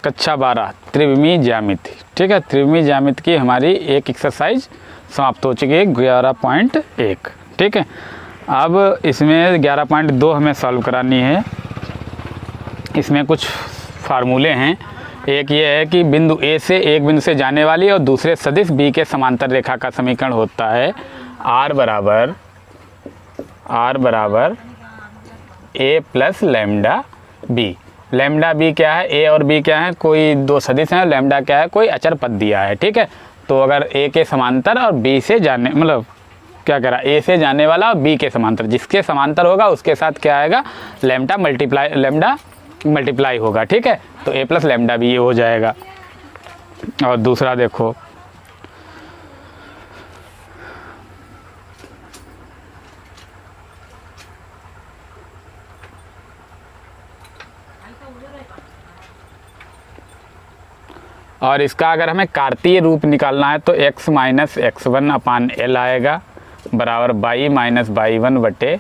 कक्षा 12 त्रिविमीय ज्यामिति। ठीक है, त्रिविमीय ज्यामिति की हमारी एक एक्सरसाइज समाप्त हो चुकी है 11.1। ठीक है, अब इसमें 11.2 हमें सॉल्व करानी है। इसमें कुछ फार्मूले हैं। एक ये है कि बिंदु ए से एक बिंदु से जाने वाली और दूसरे सदिश बी के समांतर रेखा का समीकरण होता है r बराबर A plus lambda B. Lambda B क्या है, ए और बी क्या है, कोई दो सदिश हैं, लैम्डा क्या है, कोई अचर पद दिया है। ठीक है, तो अगर ए के समांतर और बी से जाने मतलब क्या कह रहा है, ए से जाने वाला और बी के समांतर, जिसके समांतर होगा उसके साथ क्या आएगा, लैम्डा मल्टीप्लाई होगा। ठीक है, तो ए प्लस लैम्डा बी ये हो जाएगा। और दूसरा देखो, और इसका अगर हमें कार्तीय रूप निकालना है तो x माइनस x1 अपान एल आएगा बराबर y माइनस y1 बटे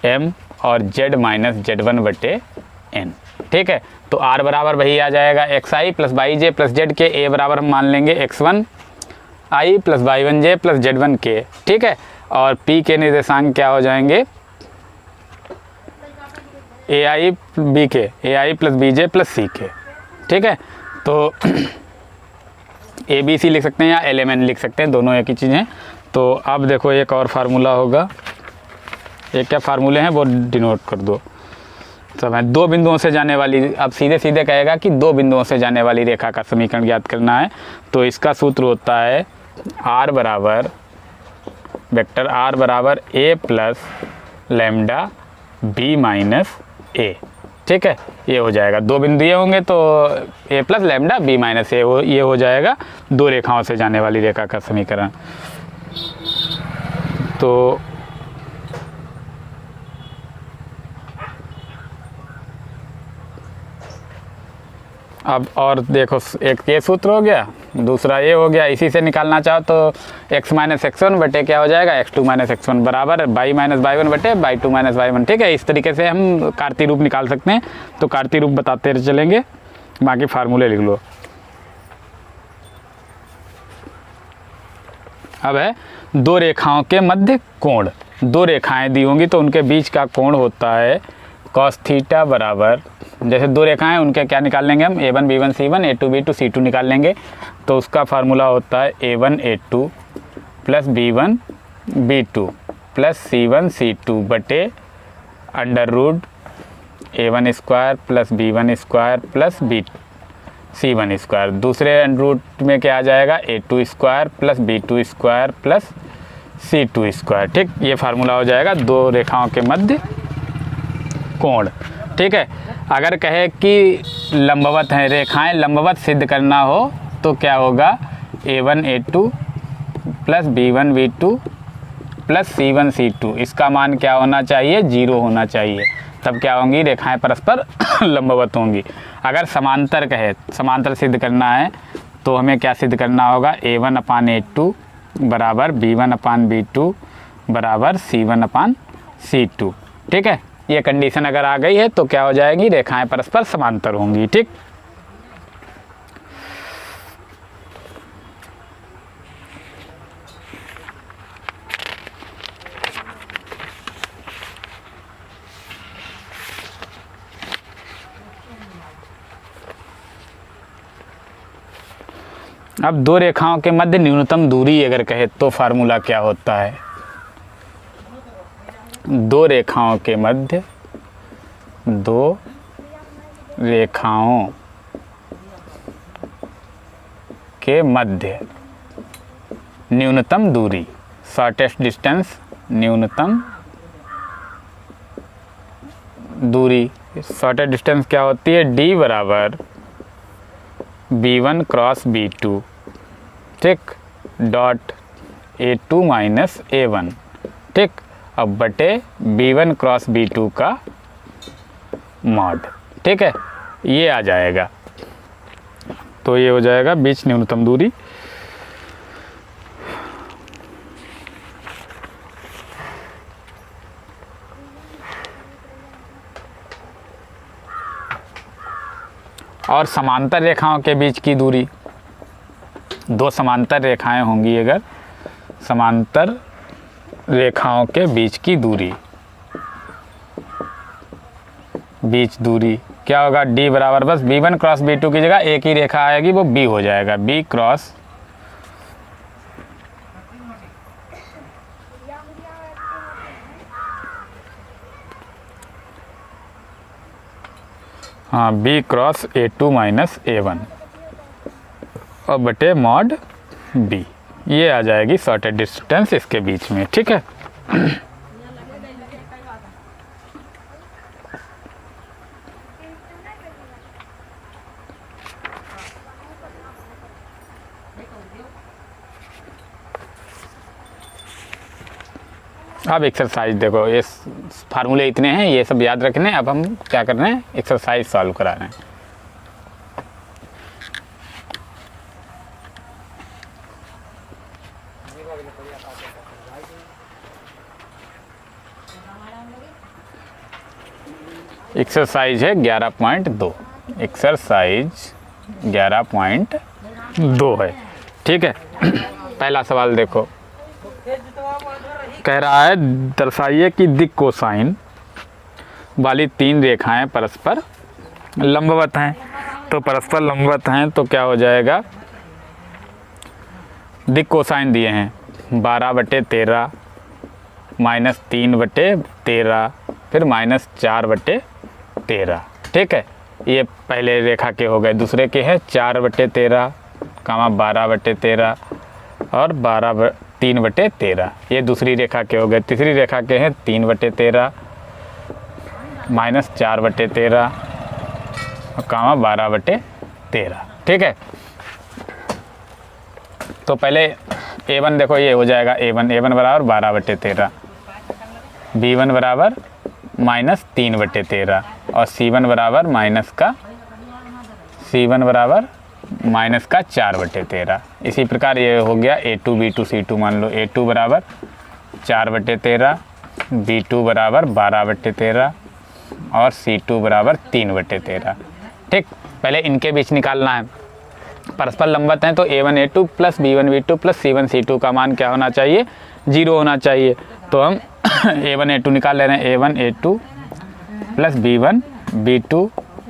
m और z माइनस z1 बटे n। ठीक है, तो r बराबर वही आ जाएगा xi plus yj plus z के। a बराबर हम मान लेंगे x1 i plus y1j plus z1 के। ठीक है, और p के निर्देशांक क्या हो जाएंगे, ai plus bj plus c के। ठीक है, तो ए बी सी लिख सकते हैं या एल एम एन लिख सकते हैं, दोनों एक ही चीज़ हैं। तो अब देखो एक और फार्मूला होगा, ये क्या फार्मूले हैं वो डिनोट कर दो। सब है, दो बिंदुओं से जाने वाली, अब सीधे सीधे कहेगा कि दो बिंदुओं से जाने वाली रेखा का समीकरण ज्ञात करना है। तो इसका सूत्र होता है r बराबर वेक्टर r बराबर A plus lambda B minus ए। ठीक है, ये हो जाएगा, दो बिंदु ये होंगे तो a plus lambda B minus A ये हो जाएगा दो रेखाओं से जाने वाली रेखा का समीकरण। तो अब और देखो, एक ये सूत्र हो गया, दूसरा ये हो गया। इसी से निकालना चाहो तो x माइनस x1 बटे क्या हो जाएगा, x2 माइनस x1 बराबर y माइनस y1 बटे y2 माइनस y1। ठीक है, इस तरीके से हम कार्तीय रूप निकाल सकते हैं। तो कार्तीय रूप बताते चलेंगे, बाकी फार्मूले लिख लो। अब है दो रेखाओं के मध्य कोण। दो रेखाएं दी होंगी तो उनके बीच का कोण होता है cos थीटा बराबर, जैसे दो रेखाएं हैं उनके क्या निकाल लेंगे हम, a1 b1 c1 a2 b2 c2 निकाल लेंगे। तो उसका फार्मूला होता है a1 a2 plus b1 b2 plus c1 c2 बटे under root a1 square plus b1 square plus c1 square. दूसरे अंडर रूट में क्या आ जाएगा, a2 square plus b2 square plus c2 square. ठीक, ये फार्मूला हो जाएगा दो रेखाओं के मध्य कोण। ठीक है, अगर कहे कि लंबवत हैं रेखाएं, लंबवत सिद्ध करना हो तो क्या होगा, a1 a2 plus b1 b2 plus c1 c2, इसका मान क्या होना चाहिए, 0 होना चाहिए, तब क्या होंगी, रेखाएं परस्पर लंबवत होंगी। अगर समांतर कहे, समांतर सिद्ध करना है तो हमें क्या सिद्ध करना होगा, a1 अपान a2 बराबर b1 अपान b2 बराबर c1 अपान c2। ठीक है, ये कंडीशन अगर आ गई है तो क्या हो जाएगी, रेखाएं परस्पर समांतर होंगी। ठीक, अब दो रेखाओं के मध्य न्यूनतम दूरी अगर कहे तो फार्मूला क्या होता है, दो रेखाओं के मध्य, दो रेखाओं के मध्य न्यूनतम दूरी, शॉर्टेस्ट डिस्टेंस, न्यूनतम दूरी। शॉर्टेस्ट डिस्टेंस क्या होती है, d बराबर b1 क्रॉस b2। ठीक, डॉट a2 माइनस a1। ठीक, अब बटे b1 क्रॉस b2 का मॉड। ठीक है, ये आ जाएगा, तो ये हो जाएगा बीच न्यूनतम दूरी। और समांतर रेखाओं के बीच की दूरी, दो समांतर रेखाएं होंगी अगर, समांतर रेखाओं के बीच की दूरी, बीच दूरी क्या होगा, d बराबर बस b1 क्रॉस b2 की जगह एक ही रेखा आएगी, वो b हो जाएगा, b क्रॉस हाँ b cross a2 minus a1 और बटे मॉड b, ये आ जाएगी शॉर्टेड डिस्टेंस इसके बीच में। ठीक है, अब एक्सरसाइज देखो, ये फार्मूले इतने हैं, ये सब याद रखने। अब हम क्या कर रहे हैं, एक्सरसाइज सॉल्व करा रहे हैं। एक्सरसाइज है 11.2, एक्सरसाइज 11.2 है। ठीक है, पहला सवाल देखो, कह रहा है दर्शाइए कि दिक् कोसाइन वाली तीन रेखाएं परस्पर लंबवत हैं। तो परस्पर लंबवत हैं तो क्या हो जाएगा, दिक् कोसाइन दिए हैं 12/13 माइनस 3/13 फिर माइनस 4/13। ठीक है, ये पहले रेखा के हो गए। दूसरे के हैं 4/13 कामा 12/13 और 3/13, ये दूसरी रेखा के हो गए। तीसरी रेखा के हैं 3/13 माइनस 4/13 और कामा 12/13। ठीक है, तो पहले a1 देखो, ये हो जाएगा a1 बराबर 12/13, b1 बराबर माइनस 3/13 और c1 बराबर माइनस का 4/13। इसी प्रकार ये हो गया a2 b2 c2, मान लो a2 बराबर 4/13, b2 बराबर 12/13 और c2 बराबर 3/13। ठीक, पहले इनके बीच निकालना है। परस्पर लंबवत हैं तो a1 a2 plus b1 b2 plus c1 c2 का मान क्या होना चाहिए, 0 होना चाहिए। तो हम a1 a2 निकाल ले रहे हैं, a1 a2 plus b1 b2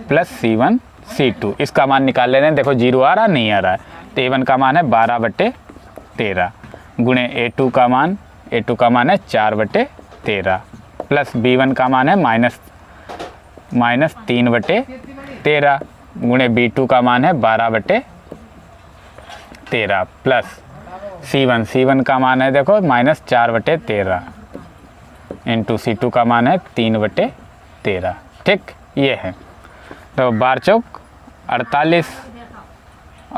plus c1 c2, इसका मान निकाल ले रहे हैं। देखो 0 आ रहा नहीं आ रहा है, तो a1 का मान है 12/13 गुणे a2 का मान है 4/13 प्लस b1 का मान है माइनस 3/13 गुणे b2 का मान है 12/13 प्लस c1 का मान है देखो माइनस 4/13 इंटू c2 का मान है 3/13। ठीक, ये है। तो 12 चौक 48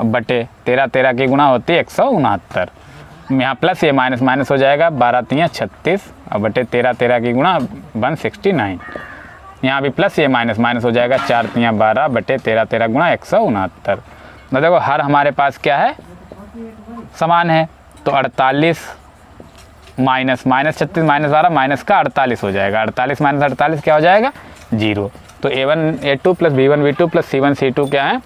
बटे 13 की गुणा होती है 169। यहाँ प्लस ये माइनस हो जाएगा, 12 3 36 और बटे 13 की गुणा 169। यहाँ भी प्लस ये माइनस हो जाएगा, 4 3 12 बटे 13 गुणा 169। तो देखो हर हमारे पास क्या है, समान है। तो 48 माइनस 36 माइनस 12 माइनस का 48 हो जाएगा, 48 माइनस 48 क्या हो जाएगा, 0। तो a1 a2 plus b1 b2 plus c1 c2 क्या है,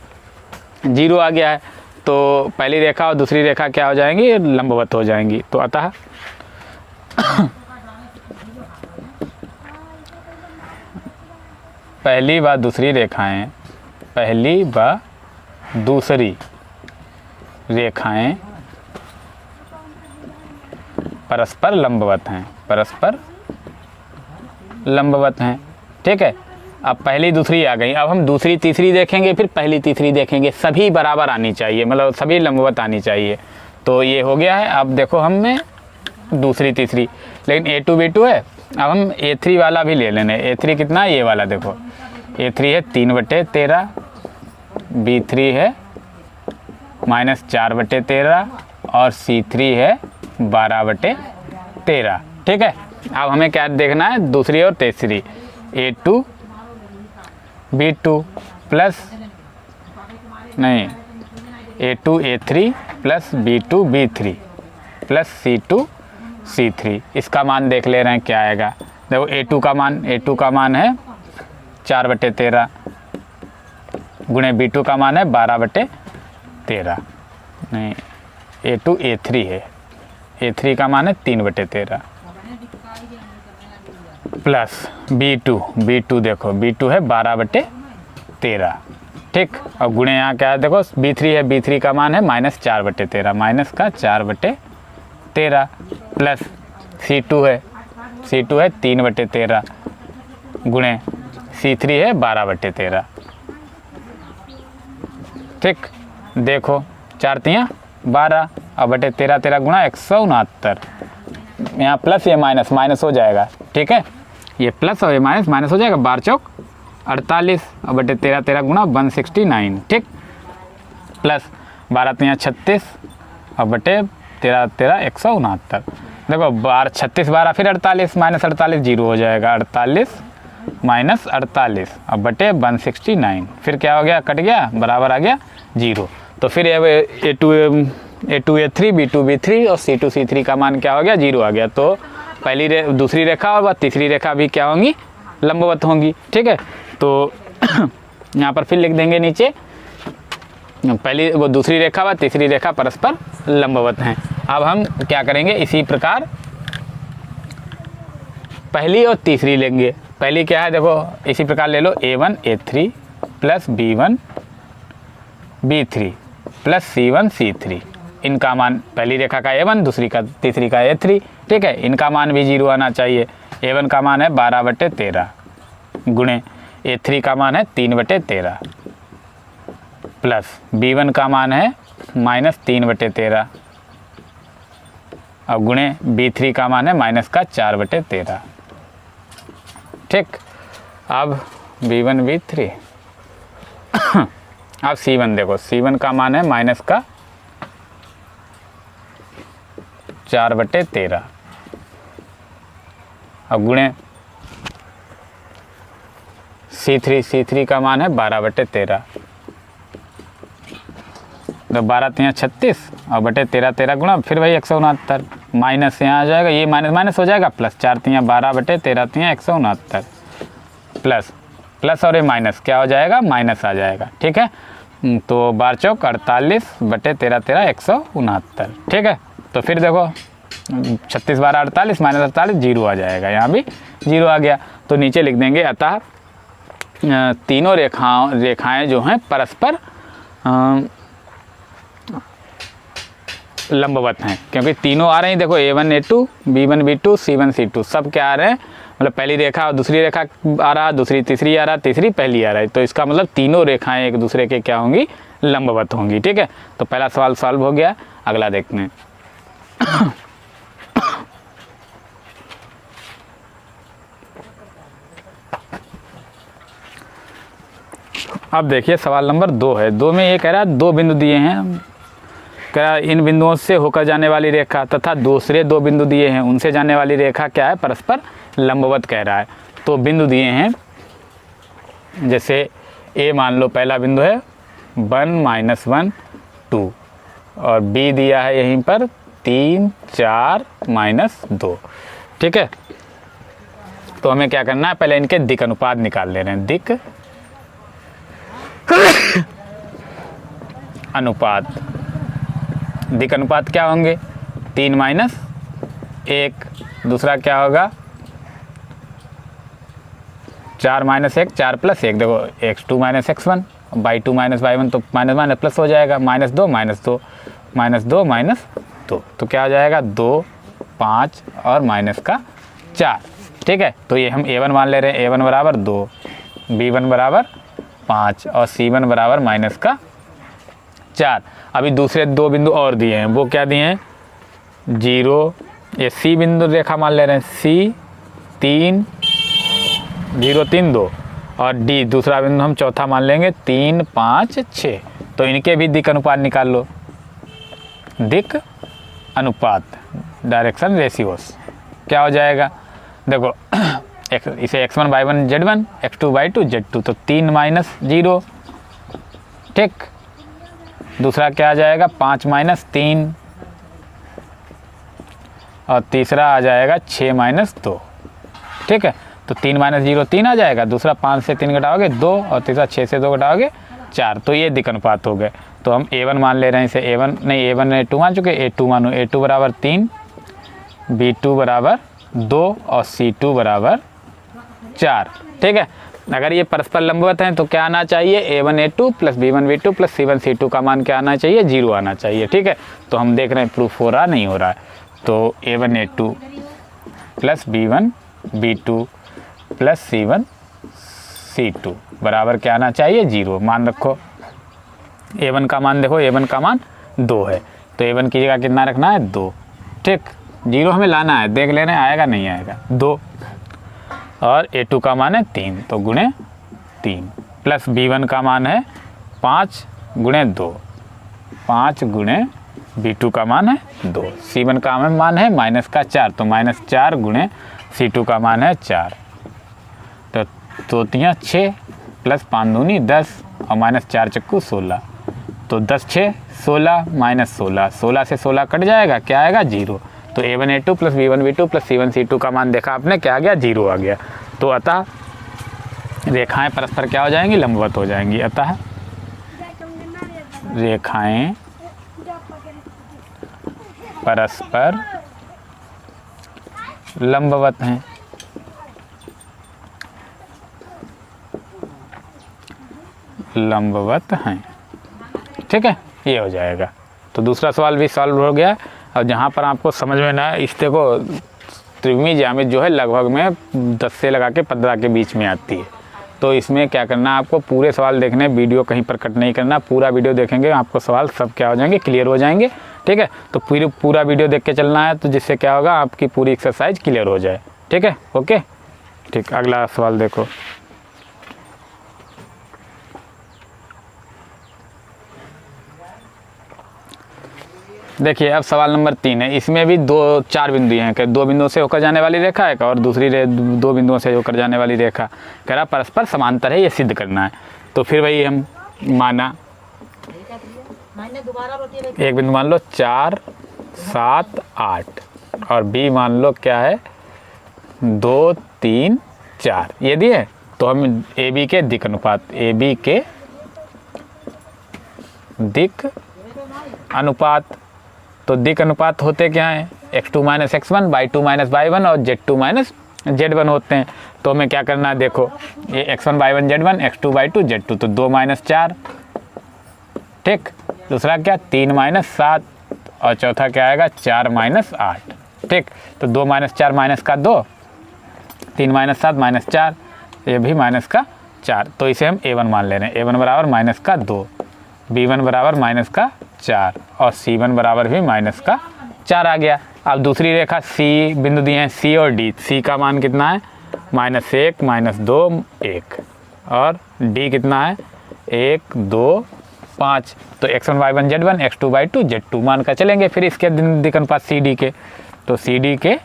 0 आ गया है। तो पहली रेखा और दूसरी रेखा क्या हो जाएंगी, लंबवत हो जाएंगी। तो अतः पहली व दूसरी रेखाएं परस्पर लंबवत हैं। ठीक है, अब पहली दूसरी आ गई, अब हम दूसरी तीसरी देखेंगे, फिर पहली तीसरी देखेंगे। सभी बराबर आनी चाहिए, मतलब सभी लंबवत आनी चाहिए। तो ये हो गया है। अब देखो हमें दूसरी तीसरी, लेकिन a2 b2 है। अब हम a3 वाला भी ले लेने। a3 कितना है, ये वाला देखो, a3 है 3/13, b3 है माइनस 4/13 और c3 है 12/13। ठीक है, अब हमें क्या देखना है, दूसरी और तीसरी। a2 b2 प्लस नहीं a2 a3 plus b2 b3 plus c2 c3, इसका मान देख ले रहे हैं क्या आएगा। देखो a2 का मान है 4/13 गुणे B2 का मान है 12/13, नहीं A2 A3 है, A3 का मान है 3/13 प्लस B2 देखो B2 है 12/13, ठीक। और गुणे यहाँ क्या है देखो B3 है, B3 का मान है -4/13, माइनस का 4/13 प्लस C2 है 3/13 गुणे C3 है 12/13, ठीक। देखो 4 तियाँ 12 और बटे 13 गुणा 169, यहाँ प्लस ये माइनस हो जाएगा, ठीक है। ये प्लस और ये माइनस हो जाएगा, 12 चौक 48 और बटे 13 गुणा 169, ठीक। प्लस 12 तियाँ 36 और बटे 13 169। देखो 36 12 फिर 48 -48 जीरो हो जाएगा, 48 - 48 और बटे 169, फिर क्या हो गया कट गया बराबर आ गया 0। तो फिर A2 A3 B2 B3 और C2 C3 का मान क्या हो गया 0 आ गया। तो दूसरी रेखा और तीसरी रेखा भी क्या होंगी लंबवत होंगी, ठीक है। तो यहाँ पर फिर लिख देंगे नीचे पहली वो दूसरी रेखा व तीसरी रेखा परस्पर लंबवत हैं। अब हम क्या करेंगे इसी प्रकार पहली और तीसरी लेंगे। पहली क्या है देखो इसी प्रकार ले लो A1 A3 plus B1 B3 plus C1 C3, इनका मान पहली रेखा का A1 दूसरी का तीसरी का A3, ठीक है। इनका मान भी 0 आना चाहिए। A1 का मान है 12/13 गुणे A3 का मान है 3/13 प्लस B1 का मान है -3/13 और गुणे B3 का मान है -4/13, ठीक। अब B1 B3 अब C1 देखो C1 का मान है -4/13 अब गुणे C3 का मान है 12/13, तो 12 तियाँ 36 और बटे 13 गुणा फिर वही 169, माइनस यहाँ आ जाएगा, ये माइनस हो जाएगा, प्लस 4 तियाँ 12 बटे 13 तियाँ 169 प्लस और ये माइनस क्या हो जाएगा माइनस आ जाएगा, ठीक है। तो 12 चौक 48 बटे 13 169, ठीक है। तो फिर देखो 36 12 48 -48 0 आ जाएगा, यहाँ भी 0 आ गया। तो नीचे लिख देंगे अतः तीनों रेखाएं जो हैं परस्पर लंबवत हैं, क्योंकि तीनों आ रही हैं। देखो A1 A2 B1 B2 C1 C2 सब क्या आ रहे हैं, मतलब पहली रेखा और दूसरी रेखा आ रहा, दूसरी तीसरी आ रहा, तीसरी पहली आ रहा है। तो इसका मतलब तीनों रेखाएं एक दूसरे के क्या होंगी लंबवत होंगी, ठीक है। तो पहला सवाल सॉल्व हो गया। अगला देखते हैं। अब देखिए सवाल नंबर 2 है। 2 में ये कह रहा है 2 बिंदु दिए हैं, कह रहा है इन बिंदुओं से होकर जाने वाली रेखा तथा दूसरे 2 बिंदु दिए हैं उनसे जाने वाली रेखा क्या है परस्पर लंबवत कह रहा है। तो बिंदु दिए हैं जैसे A मान लो पहला बिंदु है 1 - 1 2 और B दिया है यहीं पर 3 4 -2, ठीक है। तो हमें क्या करना है पहले इनके दिक् अनुपात निकाल ले रहे हैं। दिक् अनुपात क्या होंगे 3 - 1, दूसरा क्या होगा 4 - 1 4 + 1, देखो x2 - x1 y2 - y1 तो माइनस प्लस हो जाएगा, -2 -2 तो क्या हो जाएगा 2 5 और माइनस का 4, ठीक है। तो ये हम A1 मान ले रहे हैं, A1 बराबर 2 B1 बराबर 5 और C1 बराबर -4। अभी दूसरे 2 बिंदु और दिए हैं, वो क्या दिए हैं 0, ये C बिंदु रेखा मान ले रहे हैं C 3 0 3 2 और D दूसरा बिंदु हम चौथा मान लेंगे 3 5 6। तो इनके भी दिक् अनुपात निकाल लो। दिक् अनुपात डायरेक्शन रेशियोस क्या हो जाएगा देखो इसे x1 y1 z1 x2 y2 z2 तो 3 - 0, ठीक। दूसरा क्या आ जाएगा 5 - 3 और तीसरा आ जाएगा 6 - 2, ठीक है। तो 3 - 0 3 आ जाएगा, दूसरा 5 से 3 घटाओगे 2 और तीसरा 6 से 2 घटाओगे 4, तो ये दिक अनुपात हो गए। तो हम A1 मान ले रहे हैं इसे, A1 नहीं A1 A2 मान चुके, A2 मानो, A2 बराबर 3, B2 बराबर 2 और C2 बराबर 4। ठीक है, अगर ये परस्पर लंबवत हैं तो क्या आना चाहिए, A1 A2 plus B1 B2 plus C1 C2 का मान क्या आना चाहिए, 0 आना चाहिए। ठीक है, तो हम देख रहे हैं प्रूफ हो रहा नहीं हो रहा है। तो A1 A2 plus B1 B2 plus C1 C2 बराबर क्या आना चाहिए, 0। मान रखो A1 का मान, देखो A1 का मान 2 है, तो A1 की जगह कितना रखना है, 2। ठीक, 0 हमें लाना है, देख लेना आएगा नहीं आएगा, 2। और A2 का मान है 3, तो गुणे 3 प्लस B1 का मान है 5 गुणे 2, 5 गुणे B2 का मान है 2, C1 का मान है माइनस का 4, तो माइनस 4 गुणे C2 का मान है 4। तो 2 3 6 प्लस 5 दूनी 10 और माइनस 4 चक्कू 16, तो 10 6 16 माइनस 16, 16 से 16 कट जाएगा, क्या आएगा, 0। तो A1 A2 plus B1 B2 plus C1 C2 का मान देखा आपने, क्या आ गया, 0 आ गया। तो अतः रेखाएं परस्पर क्या हो जाएंगी, लंबवत हो जाएंगी। अतः रेखाएं परस्पर लंबवत हैं। लंबवत हैं, ठीक है, ये हो जाएगा। तो दूसरा सवाल भी सॉल्व हो गया। और जहाँ पर आपको समझ में ना, इस देखो त्रिविमीय ज्यामिति जो है लगभग में 10 से लगा के 15 के बीच में आती है। तो इसमें क्या करना है, आपको पूरे सवाल देखने, वीडियो कहीं पर कट नहीं करना, पूरा वीडियो देखेंगे आपको सवाल सब क्या हो जाएंगे, क्लियर हो जाएंगे। ठीक है, तो पूरा वीडियो देख के चलना है, तो जिससे क्या होगा, आपकी पूरी एक्सरसाइज क्लियर हो जाए। ठीक है, ओके, ठीक। अगला सवाल देखो, देखिए अब सवाल नंबर 3 है। इसमें भी 4 बिंदु हैं, कि 2 बिंदुओं से होकर जाने वाली रेखा है और दूसरी 2 बिंदुओं से होकर जाने वाली रेखा, कह रहा परस्पर समांतर है, ये सिद्ध करना है। तो फिर वही हम माना, एक बिंदु मान लो 4 7 8 और बी मान लो क्या है, 2 3 4, ये दिए। तो हम ए बी के दिक अनुपात, ए बी के दिक अनुपात, तो दिक अनुपात होते क्या हैं, x2 minus x1 y2 minus y1 और z2 माइनस z1 होते हैं। तो हमें क्या करना है, देखो ये x1 y1 z1 x2 y2 z2, तो 2 माइनस 4, ठीक। दूसरा क्या, 3 माइनस 7 और चौथा क्या आएगा, 4 माइनस 8, ठीक। तो 2 माइनस 4 माइनस का 2, 3 माइनस 7 माइनस 4, ये भी माइनस का 4। तो इसे हम A1 मान ले रहे हैं। A1 बराबर माइनस का 2, B1 बराबर माइनस का 4 और C1 बराबर भी माइनस का 4 आ गया। अब दूसरी रेखा C बिंदु दिए हैं, C और D। C का मान कितना है, -1 -2 1 और D कितना है, 1 2 5। तो x1 y1 z1 x2 y2 z2 मान कर चलेंगे। फिर इसके दिक अनुपात CD के, तो CD के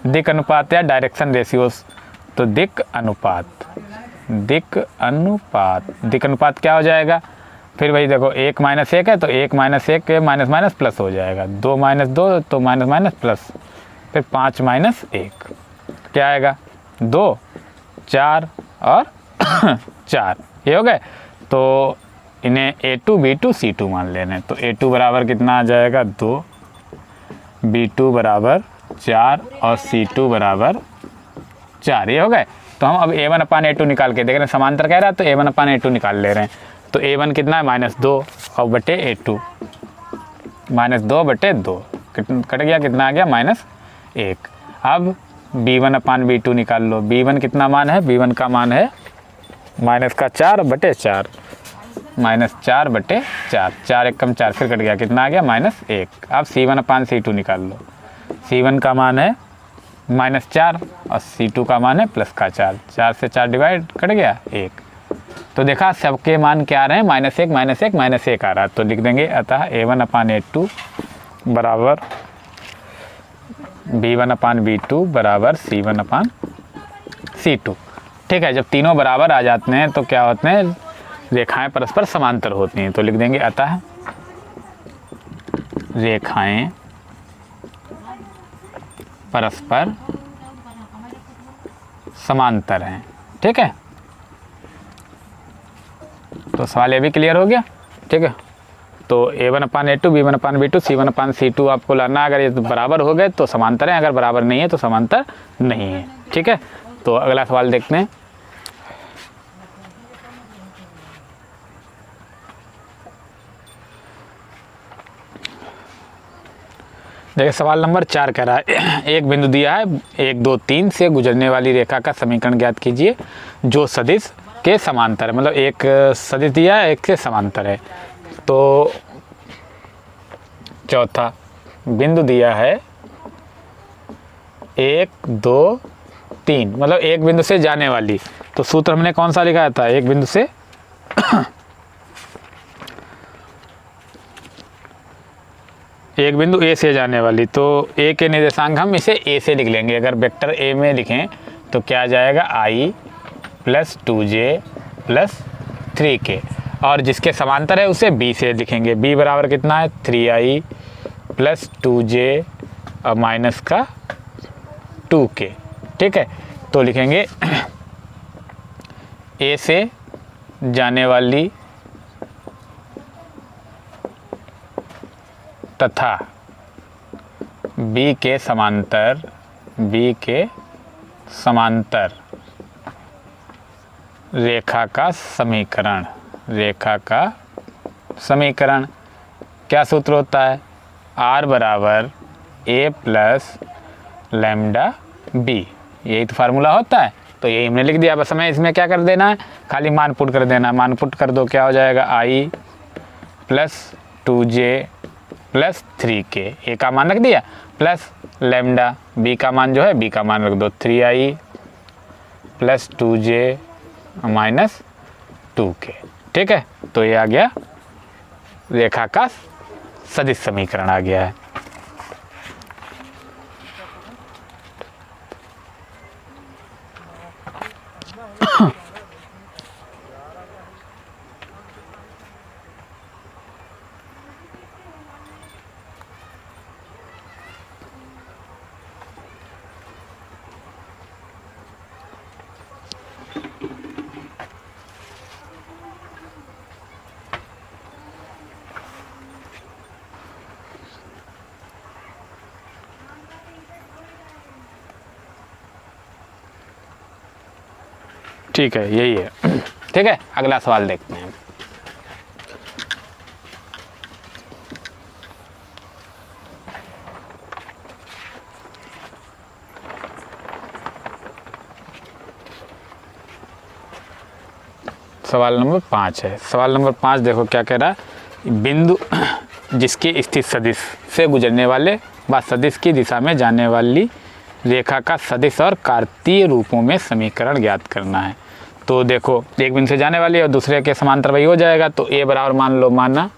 दिक अनुपात या डायरेक्शन रेशियोस, तो दिक अनुपात क्या हो जाएगा, फिर वही देखो 1 माइनस 1 है तो 1 माइनस 1 के माइनस माइनस प्लस हो जाएगा, 2 माइनस 2 तो माइनस माइनस प्लस, फिर 5 माइनस 1 क्या आएगा, 2 4 और 4, ये हो गए। तो इन्हें A2 B2 C2 मान लेने। तो A2 बराबर कितना आ जाएगा, 2, B2 बराबर 4 और C2 बराबर 4, ये हो गए। तो हम अब A1 अपान A2 निकाल के देख रहे हैं, समांतर कह रहा है तो A1 अपान A2 निकाल ले रहे हैं। तो A1 कितना है, -2 और बटे A2, -2 बटे 2 कट गया, कितना आ गया, -1। अब B1 अपान B2 निकाल लो। B1 कितना मान है, B1 का मान है -4 बटे 4, -4 बटे 4, 4 1 कम 4, फिर कट गया, कितना आ गया, -1। अब C1 अपान C2 निकाल लो। C1 का मान है -4 और C2 का मान है +4, 4 से 4 डिवाइड, कट गया 1। तो देखा सबके मान क्या आ रहे हैं, -1 -1 -1 आ रहा है। तो लिख देंगे अतः A1 अपान A2 बराबर B1 अपान B2 बराबर C1 अपान C2। ठीक है, जब तीनों बराबर आ जाते हैं तो क्या होते हैं, रेखाएं परस्पर समांतर होती हैं। तो लिख देंगे अतः रेखाएं परस्पर समांतर हैं। ठीक है, तो सवाल ये भी क्लियर हो गया। ठीक है, तो A1/A2 B1/B2 C1/C2 आपको लाना। अगर ये बराबर हो गए तो समांतर है, अगर बराबर नहीं है तो समांतर नहीं है। ठीक है, तो अगला सवाल देखते हैं। देखिए सवाल नंबर 4 कह रहा है एक बिंदु दिया है 1 2 3 से गुजरने वाली रेखा का समीकरण ज्ञात कीजिए जो सदिश के समांतर है। मतलब एक सदिश दिया है, एक के समांतर है। तो चौथा बिंदु दिया है 1 2 3, मतलब एक बिंदु से जाने वाली। तो सूत्र हमने कौन सा लिखा था? एक बिंदु से एक बिंदु ए से जाने वाली। तो ए के निर्देशांक हम इसे ए से लिख लेंगे। अगर वेक्टर ए में लिखें तो क्या आ जाएगा? I + 2j + 3k, और जिसके समांतर है उसे b से लिखेंगे। b बराबर कितना है? 3i + 2j और माइनस का 2k। ठीक है, तो लिखेंगे ए से जाने वाली तथा b के समांतर रेखा का समीकरण। क्या सूत्र होता है? r बराबर a + λb, यही तो फार्मूला होता है। तो यही हमने लिख दिया। बस हमें इसमें क्या कर देना है? खाली मान पुट कर देना है। मान पुट कर दो, क्या हो जाएगा? I + 2j + 3k, ए का मान रख दिया, प्लस लैम्डा, बी का मान जो है बी का मान रख दो 3i + 2j - 2k। ठीक है, तो ये आ गया रेखा का सदिश समीकरण आ गया है। ठीक है, यही है। ठीक है, अगला सवाल देखते हैं। सवाल नंबर 5 है। सवाल नंबर 5 देखो क्या कह रहा है। बिंदु जिसकी स्थित सदिश से गुजरने वाले व सदिश की दिशा में जाने वाली रेखा का सदिश और कार्तीय रूपों में समीकरण ज्ञात करना है। तो देखो एक बिंदु से जाने वाली और दूसरे के समांतर वही हो जाएगा। तो ए बराबर मान लो, माना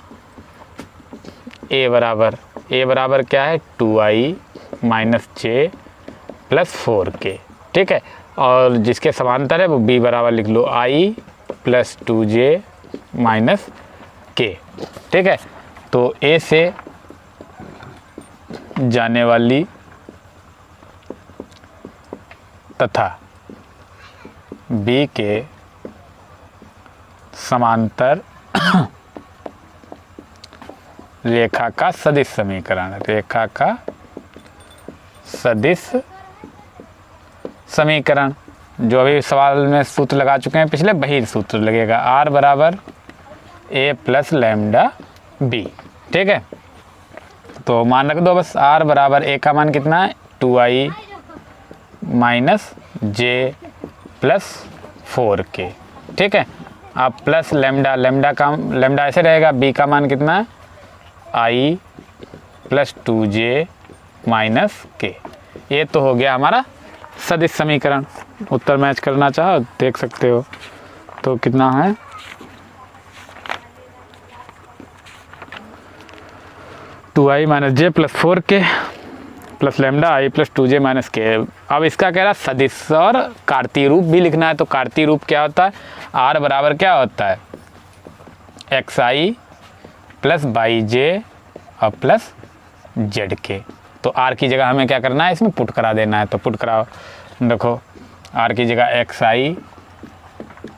ए बराबर क्या है? 2i - j + 4k। ठीक है, और जिसके समांतर है वो b बराबर लिख लो I + 2j - k। ठीक है, तो ए से जाने वाली तथा b के समांतर रेखा का सदिश समीकरण, जो अभी सवाल में सूत्र लगा चुके हैं पिछले, वही सूत्र लगेगा। r बराबर a + λb। ठीक है, तो मान रख दो बस। r बराबर a का मान कितना है? 2i - j + 4k। ठीक है, अब प्लस लैम्डा ऐसे रहेगा। b का मान कितना है? I + 2j - k। ये तो हो गया हमारा सदिश समीकरण। उत्तर मैच करना चाहो देख सकते हो। तो कितना है? 2i - j + 4k + lambda I + 2j - k। अब इसका कह रहा सदिश और कार्तीय रूप भी लिखना है। तो कार्तीय रूप क्या होता है? r बराबर क्या होता है? xi + yj और प्लस zk। तो r की जगह हमें क्या करना है? इसमें पुट करा देना है। तो पुट कराओ, देखो r की जगह xi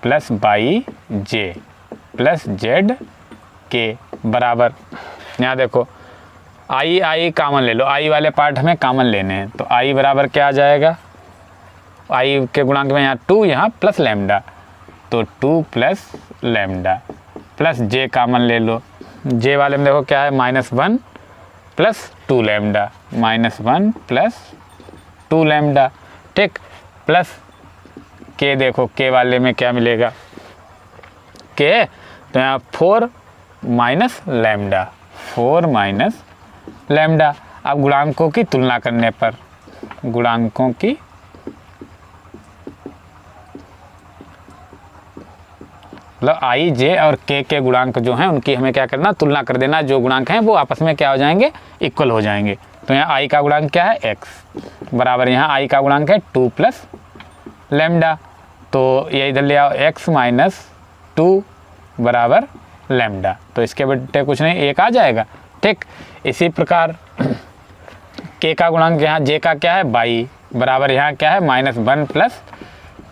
+ yj प्लस जेड के बराबर, यहाँ देखो आई कॉमन ले लो, आई वाले पार्ट हमें कॉमन लेने हैं, तो आई बराबर क्या आ जाएगा, आई के गुणांक में यहाँ 2, यहाँ प्लस लैम्डा, तो 2 प्लस लैम्डा प्लस जे कॉमन ले लो, जे वाले में देखो क्या है -1 प्लस 2 लैम्डा, -1 प्लस 2 लैम्डा, ठीक, प्लस के, देखो के वाले में क्या मिलेगा, के, तो यहाँ 4 माइनस लैम्डा, 4 माइनस लैम्डा। अब गुणांकों की तुलना करने पर, गुणांकों की मतलब आई जे और के गुणांक जो हैं उनकी हमें क्या करना, तुलना कर देना, जो गुणांक हैं वो आपस में क्या हो जाएंगे, इक्वल हो जाएंगे। तो यहाँ आई का गुणांक क्या है, x बराबर, यहाँ आई का गुणांक है 2 प्लस लैम्डा, तो ये इधर ले आओ, x माइनस 2 बराबर लैम्डा, तो इसके बट्टे कुछ नहीं 1 आ जाएगा, ठीक। इसी प्रकार के का गुणांक यहाँ जे का क्या है 22 बराबर, यहाँ क्या है -1 प्लस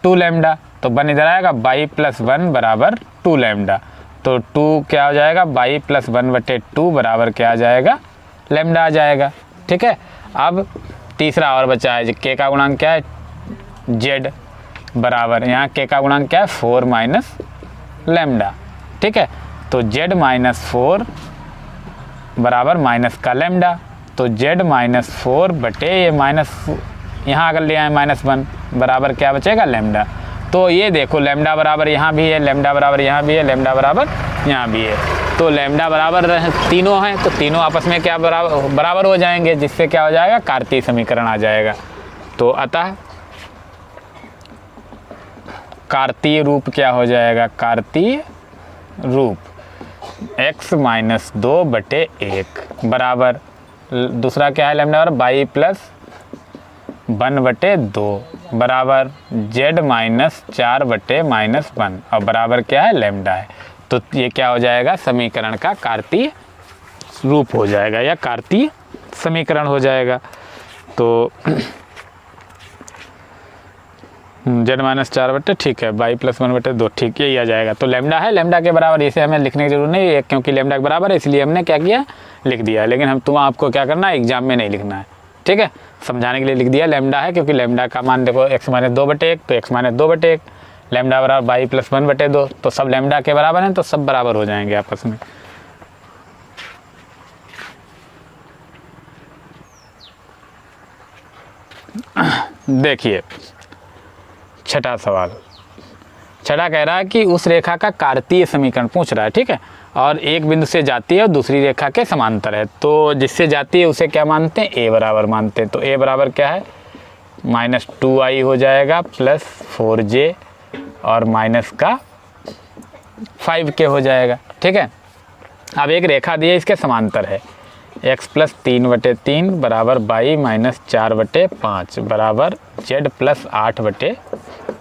2 लैम्डा, तो 1 इधर आएगा, 22 प्लस 1 बराबर 2 लैम्डा, तो 2 क्या हो जाएगा, 22 प्लस 1/2 बराबर क्या आ जाएगा, लैम्डा आ जाएगा, ठीक है। अब तीसरा और बचा है, के का गुणांक क्या है, जेड बराबर, यहाँ के का गुणांक क्या है 4 माइनस लैम्डा, ठीक है, तो जेड -4 बराबर माइनस का लैम्डा, तो जेड -4 बटे ये माइनस, यहाँ अगर ले आए -1 बराबर क्या बचेगा, लैम्डा। तो ये देखो लैम्डा बराबर यहाँ भी है, लैम्डा बराबर यहाँ भी है, लैम्डा बराबर यहाँ भी है, तो लैम्डा बराबर तीनों हैं, तो तीनों आपस में क्या बराबर हो जाएंगे, जिससे क्या हो जाएगा, कार्तीय समीकरण आ जाएगा। तो अतः कार्तीय रूप क्या हो जाएगा, कार्तीय रूप x माइनस 2 बटे 1 बराबर, दूसरा क्या है लैम्डा बराबर 22 प्लस 1 बटे 2 बराबर z माइनस 4 बटे -1 और बराबर क्या है, लैम्डा है। तो ये क्या हो जाएगा, समीकरण का कार्तीय रूप हो जाएगा या कार्तीय समीकरण हो जाएगा। तो z-4 बटे, ठीक है, 22 प्लस 1 बटे 2, ठीक, यही आ जाएगा। तो लैम्डा है, लैम्डा के बराबर, इसे हमें लिखने की जरूरत नहीं है क्योंकि लैम्डा के बराबर है, इसलिए हमने क्या किया, लिख दिया। लेकिन आपको क्या करना है, एग्जाम में नहीं लिखना है, ठीक है, समझाने के लिए लिख दिया, लैम्डा है क्योंकि लैम्डा का मान देखो x माइनस 2 बटे 1, तो x माइनस 2 बटे 1, लैम्डा बराबर 22 प्लस 1 बटे 2, तो सब लैम्डा के बराबर हैं, तो सब बराबर हो जाएंगे आपस में। देखिए छठा सवाल, छठा कह रहा है कि उस रेखा का कार्तीय समीकरण पूछ रहा है, ठीक है, और एक बिंदु से जाती है और दूसरी रेखा के समांतर है, तो जिससे जाती है उसे क्या मानते हैं, a बराबर मानते हैं। तो a बराबर क्या है, -2i हो जाएगा प्लस 4j और माइनस का 5k हो जाएगा, ठीक है। अब एक रेखा दी है, इसके समांतर है, x प्लस 3 बटे 3 बराबर 22 माइनस 4 बटे 5 बराबर z प्लस 8 बटे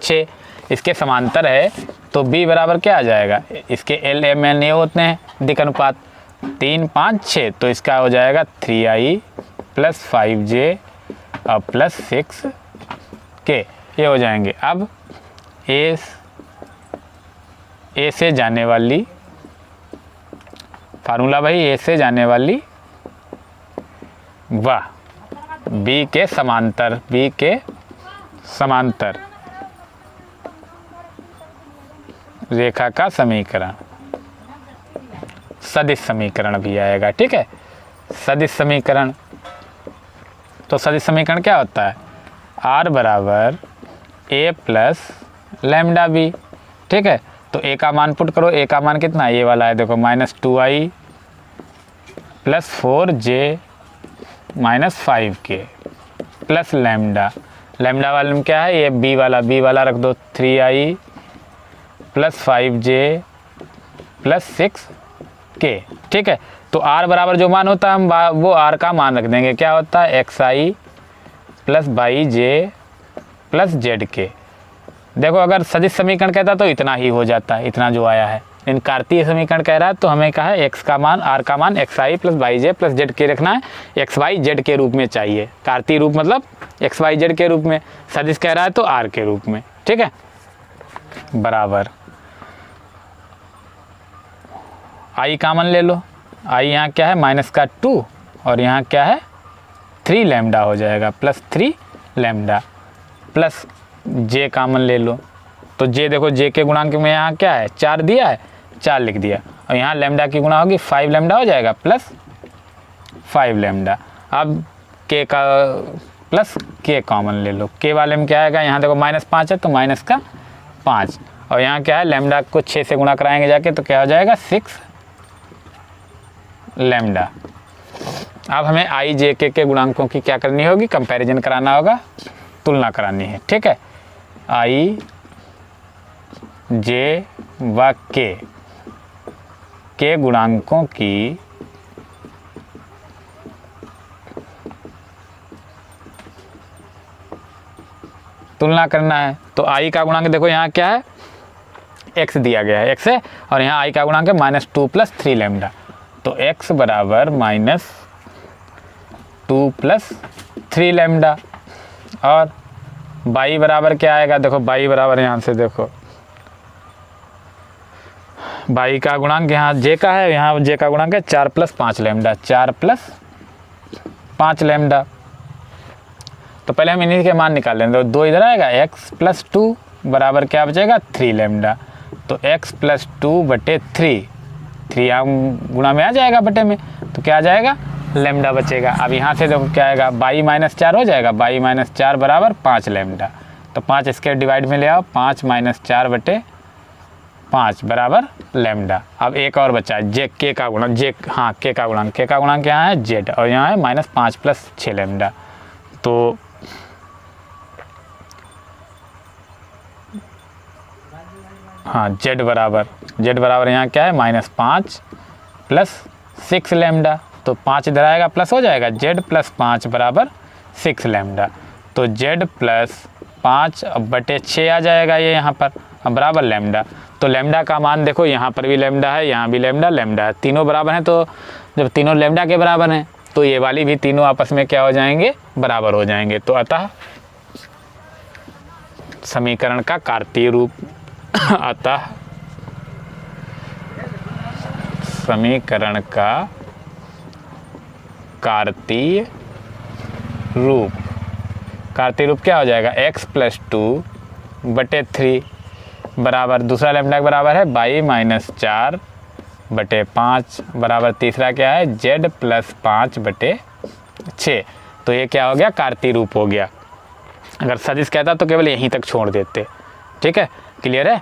6, इसके समांतर है, तो b बराबर क्या आ जाएगा, इसके l m n ये होते हैं दिक् अनुपात, 3 5 6, तो इसका हो जाएगा 3i प्लस 5j और प्लस 6k, ये हो जाएंगे। अब a से जाने वाली फार्मूला भाई, a से जाने वाली वाह b के समांतर, b के समांतर रेखा का समीकरण, सदिश समीकरण भी आएगा, ठीक है, सदिश समीकरण। तो सदिश समीकरण क्या होता है, r बराबर a प्लस लैम्डा b, ठीक है। तो a का मान पुट करो, a का मान कितना, ये वाला है देखो, -2i plus 4j minus 5k plus lambda, lambda वाले में क्या है, ये b वाला रख दो, 3i plus 5j plus 6k, ठीक है। तो r बराबर जो मान होता है हम वो r का मान रख देंगे, क्या होता है, xi plus 22j plus zk। देखो अगर सदिश समीकरण कहता तो इतना ही हो जाता है, इतना जो आया है, इन कार्तीय समीकरण कह रहा है तो हमें कहा है x का मान, r का मान xi plus 22j plus zk रखना है, xy z के रूप में चाहिए, कार्तीय रूप मतलब xy z के रूप में, सदिश कह रहा है तो r के रूप में, ठीक है, बराबर आई कॉमन ले लो, आई यहाँ क्या है माइनस का 2 और यहाँ क्या है 3 लैम्डा हो जाएगा, प्लस 3 लैम्डा, प्लस जे कॉमन ले लो। तो जे देखो जे के गुणांक में यहाँ क्या है 4 दिया है, 4 लिख दिया, और यहाँ लैम्डा की गुणा होगी 5 लैम्डा हो जाएगा, प्लस 5 लैम्डा। अब के का प्लस के कॉमन ले लो, के वाले में क्या आएगा, यहाँ देखो -5 है तो माइनस का 5, और यहाँ क्या है लैम्डा को 6 से गुणा कराएंगे जाके तो क्या हो जाएगा 6 लैम्डा। अब हमें आई जे के गुणांकों की क्या करनी होगी, कंपैरिजन कराना होगा, तुलना करानी है। ठीक है, आई जे व के गुणांकों की तुलना करना है। तो आई का गुणांक देखो यहाँ क्या है x दिया गया है, x है, और यहाँ आई का गुणांक है -2 + 3 लैम्डा, तो x बराबर -2 + 3 लैम्डा, और y बराबर क्या आएगा, देखो y बराबर यहाँ से देखो y का गुणांक यहाँ j का है, यहाँ j का गुणांक है 4 + 5 लैम्डा, 4 + 5 लैम्डा। तो पहले हम इन्हीं के मान निकाल लेंगे, तो 2 इधर आएगा, x + 2 बराबर क्या बचेगा 3 लैम्डा, तो x + 2/3, 3 यहाँ गुणा में आ जाएगा बटे में, तो क्या आ जाएगा लैम्डा बचेगा। अब यहाँ से देखो क्या आएगा y - 4 हो जाएगा, y - 4 बराबर 5 लैम्डा, तो 5 इसके डिवाइड में ले आओ, 5 - 4/5 बराबर लैम्डा। अब एक और बचा है जे के का गुणांक, के का गुणांक यहाँ है z, और यहाँ है -5 + 6 लैम्डा, तो हाँ z बराबर यहाँ क्या है -5 + 6 लैम्डा, तो 5 इधर आएगा प्लस हो जाएगा, z + 5 बराबर 6 लैम्डा, तो z + 5/6 आ जाएगा ये यहाँ पर, अब बराबर लैम्डा। तो लैम्डा का मान देखो यहाँ पर भी लैम्डा है, यहाँ भी लैम्डा है, तीनों बराबर हैं, तो जब तीनों लैम्डा के बराबर हैं तो ये वाली भी तीनों आपस में क्या हो जाएंगे बराबर हो जाएंगे। तो अतः समीकरण का कार्तीय रूप समीकरण का कार्तीय रूप क्या हो जाएगा x + 2/3 बराबर, दूसरा लैम्डा के बराबर है y - 4/5 बराबर, तीसरा क्या है z + 5/6। तो ये क्या हो गया कार्तीय रूप हो गया। अगर सदिश कहता तो केवल यहीं तक छोड़ देते। ठीक है, क्लियर है।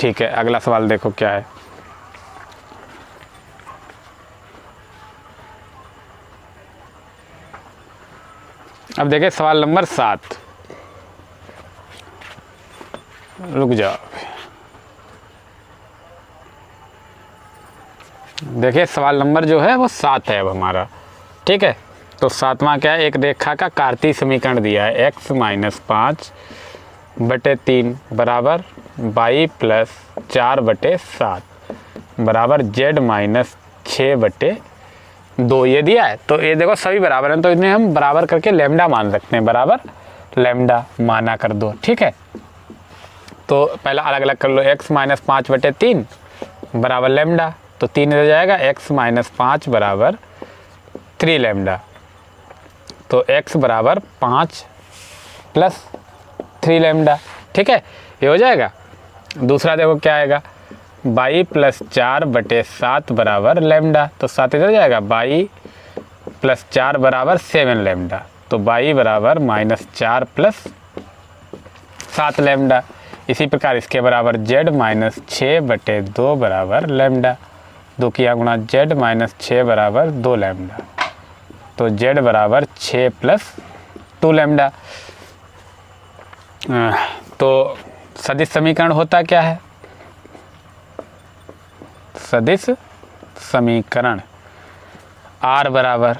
ठीक है, अगला सवाल देखो क्या है। अब देखिए सवाल नंबर 7, रुक जाओ, देखिए सवाल नंबर जो है वो 7 है अब हमारा। ठीक है, तो 7वां क्या है, एक रेखा का कार्तीय समीकरण दिया है, x - 5/3 बराबर y + 4/7 बराबर z - 6/2 ये दिया है। तो ये देखो सभी बराबर हैं, तो इन्हें हम बराबर करके लैम्डा मान सकते हैं, बराबर लैम्डा माना कर दो। ठीक है, तो पहला अलग अलग कर लो, x - 5/3 बराबर लैम्डा, तो 3 इधर जाएगा, x - 5 बराबर 3 लैम्डा, तो x बराबर 5 + 3 लैम्डा। ठीक है, ये हो जाएगा। दूसरा देखो क्या आएगा, y + 4/7 बराबर लैम्डा, तो 7 इधर जाएगा, y + 4 बराबर 7 लैम्डा, तो y बराबर -4 + 7 लैम्डा। इसी प्रकार इसके बराबर z - 6/2 बराबर लैम्डा, 2 किया गुणा z - 6 बराबर 2 लैम्डा, तो z बराबर 6 + 2 लैम्डा। तो सदिश समीकरण होता क्या है, सदिश समीकरण r बराबर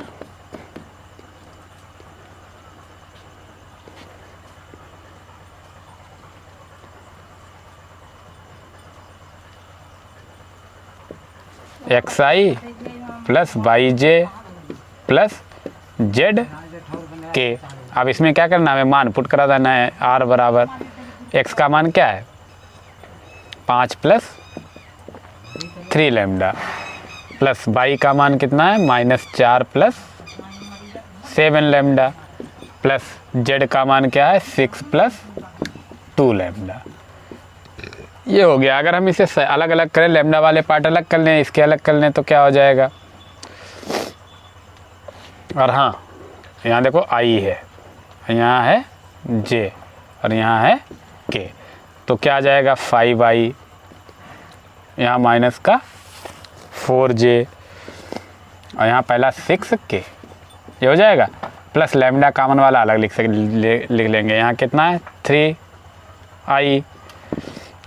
xi + yj + zk। अब इसमें क्या करना है, मान पुट करा देना है। r बराबर x का मान क्या है 5 + 3 लैम्डा प्लस y का मान कितना है -4 प्लस 7 लैम्डा प्लस z का मान क्या है 6 प्लस 2 लैम्डा। ये हो गया। अगर हम इसे अलग अलग करें, लैम्डा वाले पार्ट अलग कर लें, इसके अलग कर लें, तो क्या हो जाएगा। और हाँ, यहाँ देखो i है, यहाँ है j और यहाँ है k, तो क्या आ जाएगा 5i, यहाँ माइनस का 4j और यहाँ पहला 6k, ये हो जाएगा। प्लस लैम्डा कॉमन वाला अलग लिख लेंगे। यहाँ कितना है 3i,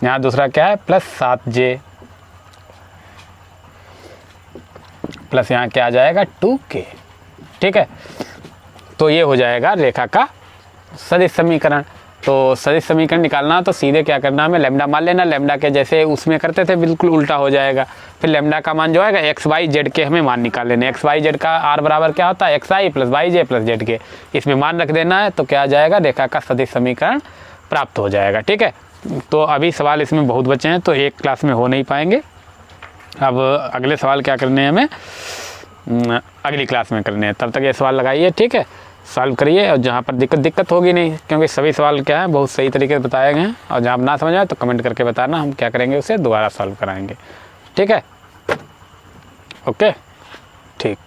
यहाँ दूसरा क्या है प्लस 7j प्लस यहाँ क्या आ जाएगा 2k। ठीक है, तो ये हो जाएगा रेखा का सदिश समीकरण। तो सदिश समीकरण निकालना तो सीधे क्या करना, हमें लैम्डा मान लेना। लैम्डा के जैसे उसमें करते थे बिल्कुल उल्टा हो जाएगा। फिर लैम्डा का मान जो आएगा एक्स वाई जेड के हमें मान निकाल लेने। एक्स वाई जेड का आर बराबर क्या होता है एक्स आई प्लस वाई जे प्लस जेड के, इसमें मान रख देना है। तो क्या आ जाएगा, रेखा का सदिश समीकरण प्राप्त हो जाएगा। ठीक है, तो अभी सवाल इसमें बहुत बचे हैं तो एक क्लास में हो नहीं पाएंगे। अब अगले सवाल क्या करने हैं हमें, अगली क्लास में करने हैं। तब तक ये सवाल लगाइए, ठीक है, सॉल्व करिए। और जहाँ पर दिक्कत होगी नहीं, क्योंकि सभी सवाल क्या है बहुत सही तरीके से बताए गए हैं। और जहाँ ना समझ आए तो कमेंट करके बताना, हम क्या करेंगे उसे दोबारा सॉल्व कराएंगे। ठीक है, ओके, ठीक।